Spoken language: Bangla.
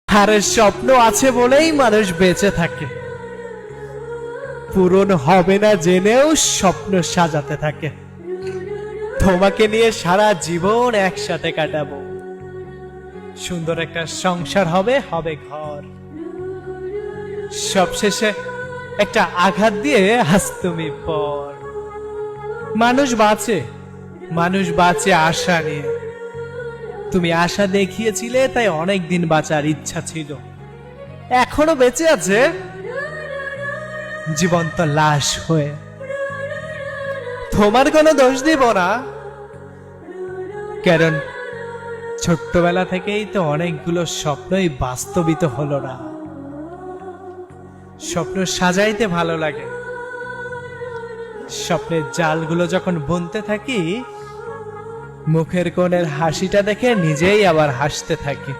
আর স্বপ্ন আছে বলেই মানুষ বেঁচে থাকে, পূরণ হবে না জেনেও স্বপ্ন সাজাতে থাকে। তোমাকে নিয়ে সারা জীবন একসাথে কাটাবো, সুন্দর একটা সংসার হবে, হবে ঘর। সবশেষে একটা আঘাত দিয়ে আজ তুমি পর। মানুষ বাঁচে আশা নিয়ে। তুমি আশা দেখিয়েছিলে, তাই অনেক দিন বাঁচার ইচ্ছা ছিল। এখনো বেঁচে আছে জীবন্ত লাশ হয়ে। তোমার কোনো দোষ দিব না, কারণ ছোট্টবেলা থেকেই তো অনেকগুলো স্বপ্নই বাস্তবিত হলো না। স্বপ্ন সাজাইতে ভালো লাগে, স্বপ্নের জালগুলো যখন বুনতে থাকি, মুখের কোণের হাসিটা দেখে নিজেই আবার হাসতে থাকি।